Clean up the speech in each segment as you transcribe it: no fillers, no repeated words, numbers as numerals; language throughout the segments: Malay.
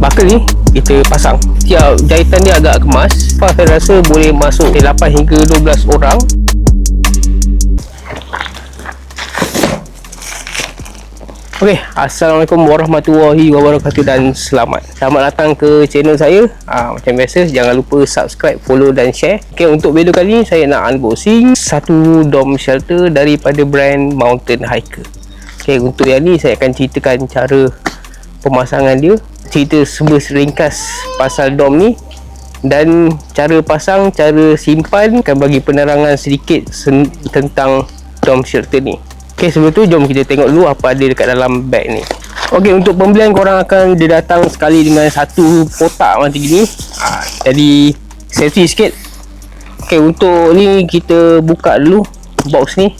buckle ni kita pasang. Tiap jahitan dia agak kemas. Saya rasa boleh masuk 8 hingga 12 orang. Okey, Assalamualaikum warahmatullahi wabarakatuh dan selamat datang ke channel saya. Macam biasa, jangan lupa subscribe, follow dan share. Okey, untuk video kali ni saya nak unboxing satu dome shelter daripada brand Mountain Hiker. Okey, untuk yang ni saya akan ceritakan cara pemasangan dia, cerita seringkas pasal dome ni dan cara pasang, cara simpan, akan bagi penerangan sedikit tentang dome shelter ni. Ok, sebelum tu jom kita tengok dulu apa ada dekat dalam bag ni. Ok, untuk pembelian korang akan dia datang sekali dengan satu kotak macam gini. Jadi safety sikit. Ok, untuk ni kita buka dulu box ni.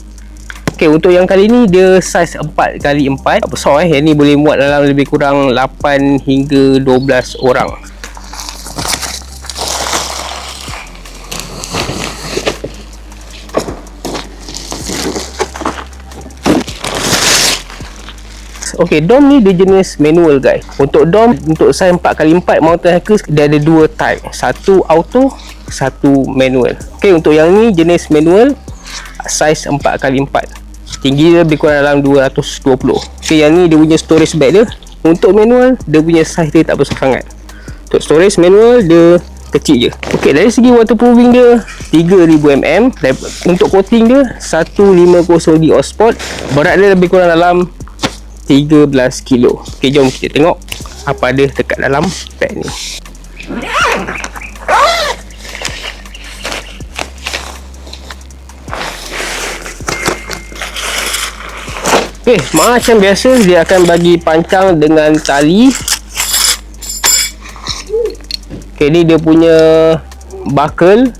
Ok, untuk yang kali ni dia saiz 4x4. Besar Yang ni boleh muat dalam lebih kurang 8 hingga 12 orang. Okey, dome ni dia jenis manual guys. Untuk dome, untuk saiz 4x4 Mountain Hiker dia ada dua type. Satu auto, satu manual. Okey, untuk yang ni jenis manual, saiz 4x4. Tinggi dia lebih kurang dalam 220. Okey, yang ni dia punya storage bag dia. Untuk manual, dia punya saiz dia tak besar sangat. Untuk storage manual, dia kecil je. Okey, dari segi waterproofing dia 3000 mm. Dan untuk coating dia 150 di Osport. Berat dia lebih kurang dalam 13 kilo. Ok, jom kita tengok apa ada dekat dalam bag ni. Ok, macam biasa dia akan bagi pancang dengan tali. Ok, ni dia punya buckle.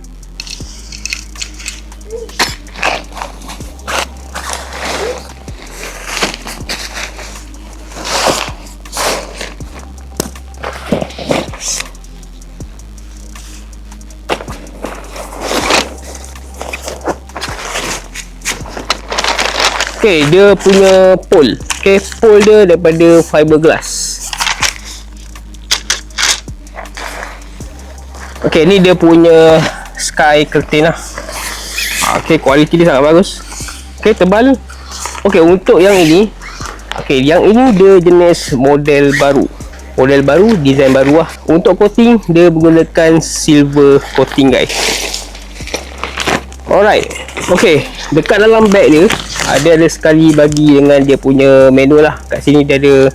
Okay, dia punya pole. Okay, pole dia daripada fiberglass. Okay, ni dia punya sky curtain lah. Okay, kualiti dia sangat bagus. Okay, tebal. Okay, untuk yang ini, okay, yang ini dia jenis model baru. Model baru, design baru lah. Untuk coating, dia menggunakan silver coating guys. Alright. Okay, dekat dalam bag dia ada sekali bagi dengan dia punya manual lah. Kat sini dia ada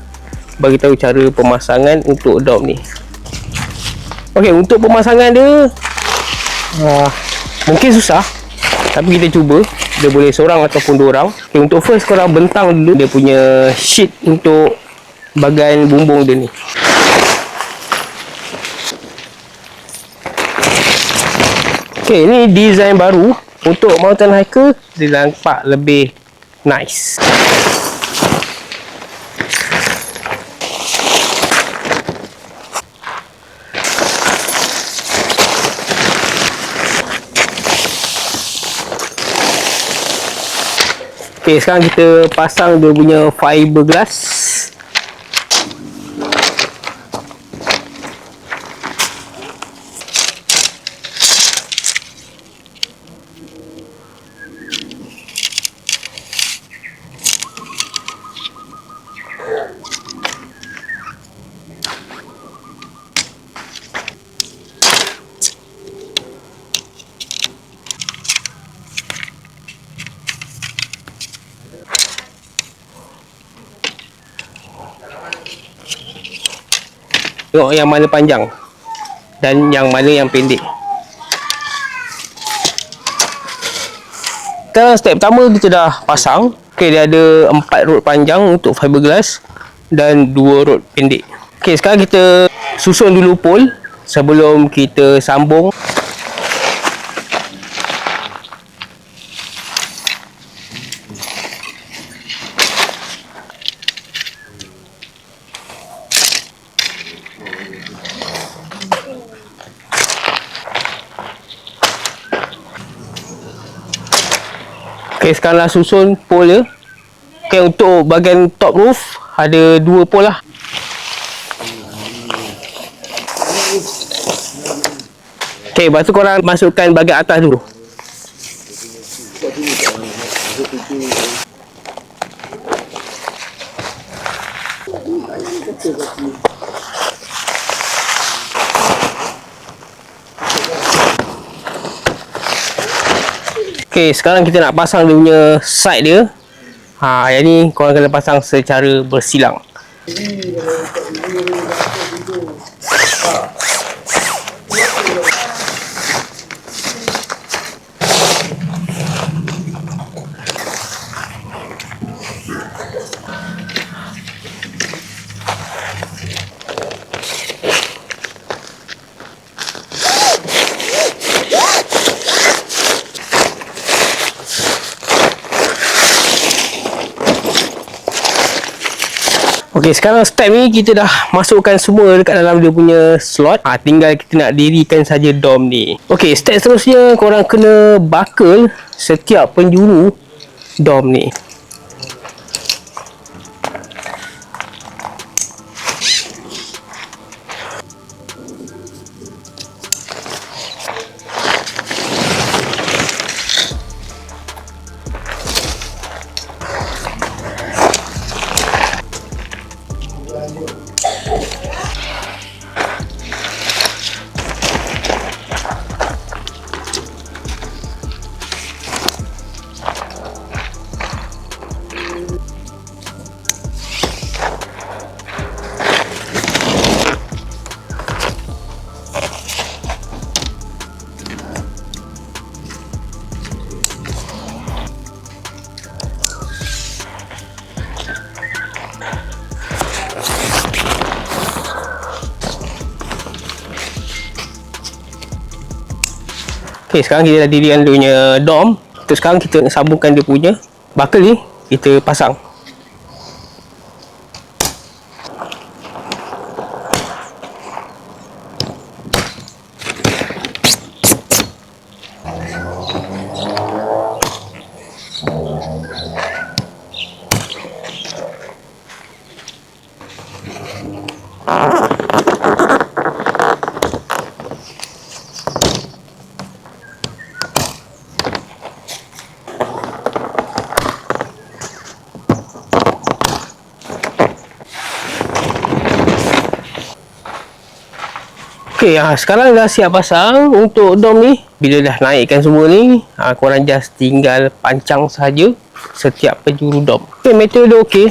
bagi tahu cara pemasangan untuk dome ni. Okey, untuk pemasangan dia mungkin susah, tapi kita cuba. Dia boleh seorang ataupun dua orang. Okey, untuk first korang bentang dulu dia punya sheet untuk bahagian bumbung dia ni. Okey, ini design baru untuk Mountain Hiker. Dia nampak lebih nice. Ok, sekarang kita pasang dia punya fiberglass. Tengok yang mana panjang dan yang mana yang pendek. Sekarang step pertama kita dah pasang. Ok, dia ada 4 rod panjang untuk fiberglass dan 2 rod pendek. Ok, sekarang kita susun dulu pole sebelum kita sambung. Ok, sekarang dah susun pole dia. Ok, untuk bahagian top roof ada 2 pole lah. Okay, lepas tu korang masukkan bahagian atas dulu. Okay, sekarang kita nak pasang dia punya side dia. Yang ni korang kena pasang secara bersilang. Okey, sekarang step ni kita dah masukkan semua dekat dalam dia punya slot. Tinggal kita nak dirikan saja dom ni. Okey, step seterusnya korang kena buckle setiap penjuru dom ni. Okay, sekarang kita dah dirikan dia punya dom. Terus sekarang kita nak sambungkan dia punya buckle ni. Kita pasang. Okay, sekarang dah siap pasang untuk dom ni. Bila dah naikkan semua ni, korang just tinggal pancang saja setiap penjuru dom. Okay, material dia okay.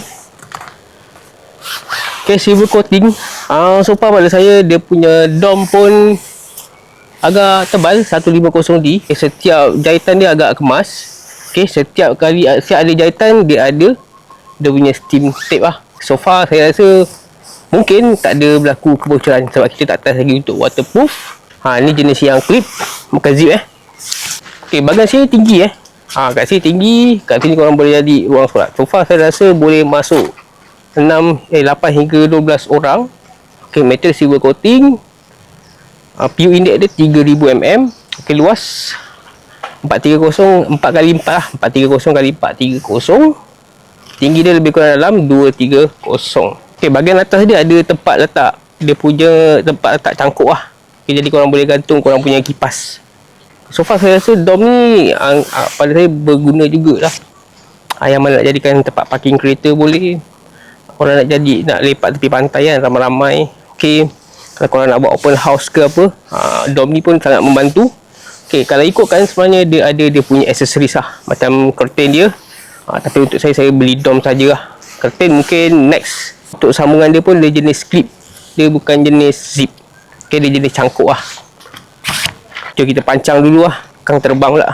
Okay, silver coating. So far pada saya, dia punya dom pun agak tebal, 150D. Okay, setiap jahitan dia agak kemas. Okay, setiap ada jahitan, dia ada dia punya steam tape lah. So far saya rasa mungkin tak ada berlaku kebocoran sebab kita tak test lagi untuk waterproof. Ni jenis yang clip, bukan zip Okay, bahagian sini tinggi kat sini tinggi, kat sini korang boleh jadi ruang solat. So far saya rasa boleh masuk 8 hingga 12 orang. Okay, metal silver coating. PU index dia 3000mm. Okay, luas 430 4x4 lah, 430x430. Tinggi dia lebih kurang dalam 230. Okay, bahagian atas dia ada tempat letak dia punya tempat letak cangkuk lah. Okay, jadi korang boleh gantung korang punya kipas. So far saya rasa dom ni pada saya berguna jugalah. Yang mana nak jadikan tempat parking kereta boleh. Korang nak lepak tepi pantai kan, ramai-ramai. Okay, kalau korang nak buat open house ke apa, dom ni pun sangat membantu. Okay, kalau ikutkan sebenarnya dia ada dia punya aksesoris lah, macam curtain dia. Tapi untuk saya beli dom sajalah. Curtain mungkin next. Untuk sambungan dia pun dia jenis clip, dia bukan jenis zip. Okay, dia jenis cangkuk lah. Jom kita pancang dulu lah, kang terbang pula.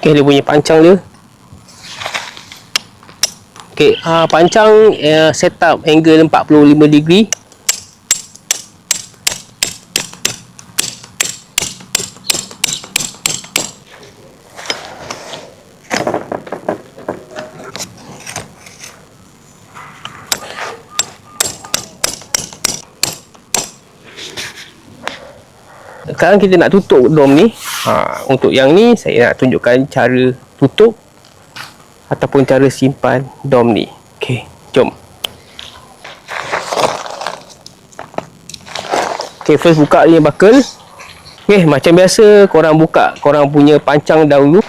Okay, dia punya pancang dia. Okay, pancang setup angle 45 degree. Sekarang kita nak tutup dom ni. Untuk yang ni saya nak tunjukkan cara tutup ataupun cara simpan dom ni. Okey, jom. Okay, first buka ni buckle. Okay, macam biasa korang buka korang punya pancang dahulu.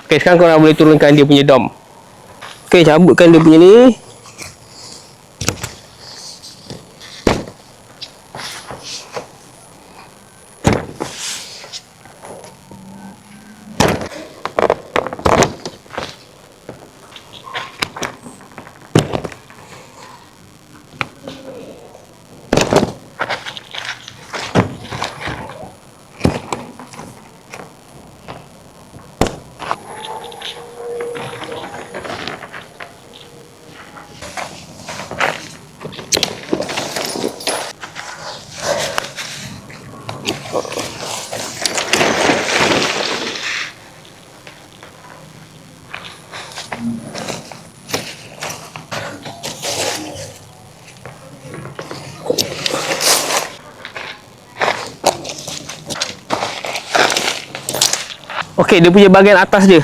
Okay, sekarang korang boleh turunkan dia punya dom. Okay, cabutkan dia punya ni. Okay, dia punya bahagian atas dia.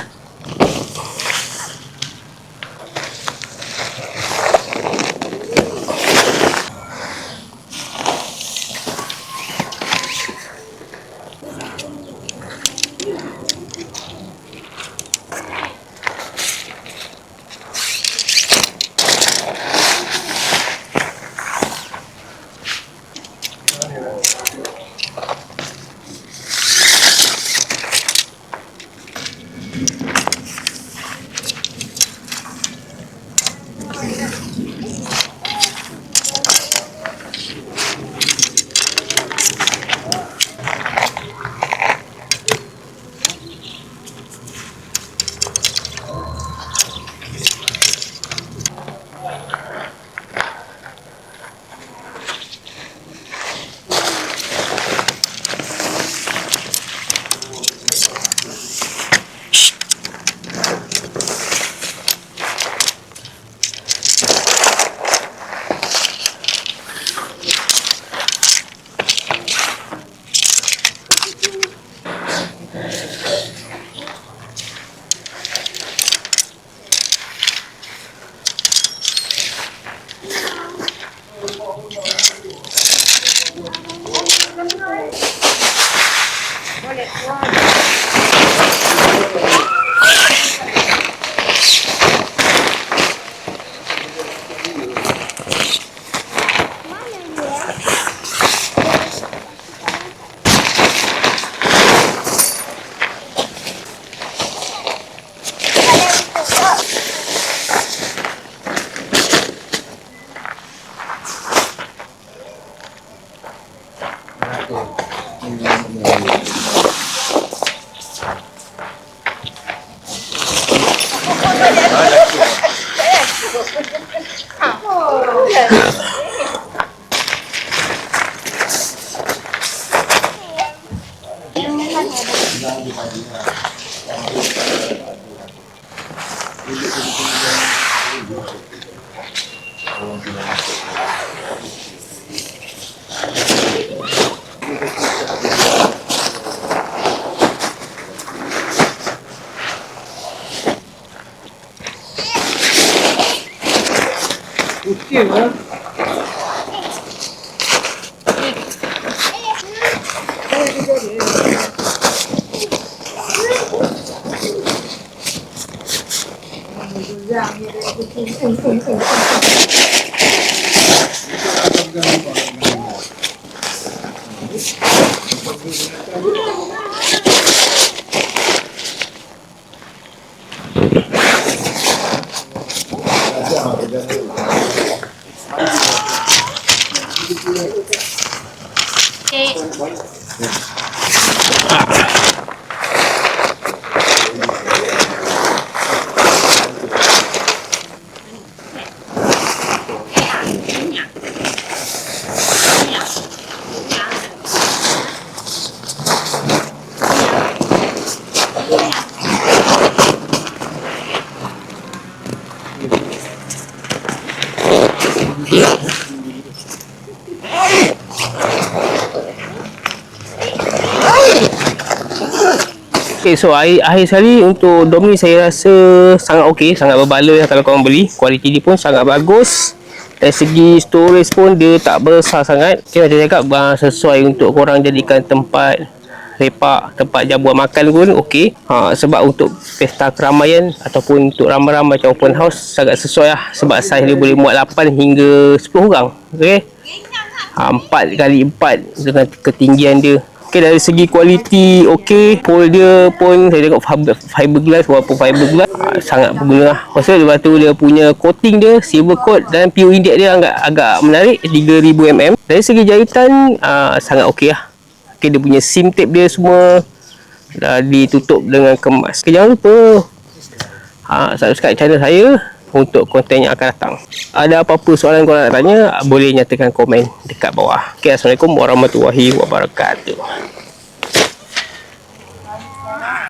Okay, so akhir sekali untuk dom ni saya rasa sangat okey, sangat berbaloi lah kalau korang beli. Kualiti dia pun sangat bagus. Dari segi storage pun dia tak besar sangat. Okay, macam cakap sesuai untuk korang jadikan tempat lepak, tempat jamuan makan pun okey. Sebab untuk pesta keramaian ataupun untuk ramai-ramai macam open house sangat sesuai lah. Sebab saiz dia boleh muat 8 hingga 10 orang. Okey. 4x4 dengan ketinggian dia. Okay, dari segi kualiti okey, pole dia pun saya tengok fiberglass walaupun fiberglass sangat berguna lah. Pasal lepas tu dia punya coating dia silver coat dan PU index dia agak menarik 3000 mm. Dari segi jahitan sangat okey lah. Okay, dia punya seam tape dia semua dah ditutup dengan kemas. Okay, jangan lupa subscribe channel saya untuk konten yang akan datang. Ada apa-apa soalan korang nak tanya, boleh nyatakan komen dekat bawah. Okay, Assalamualaikum warahmatullahi wabarakatuh.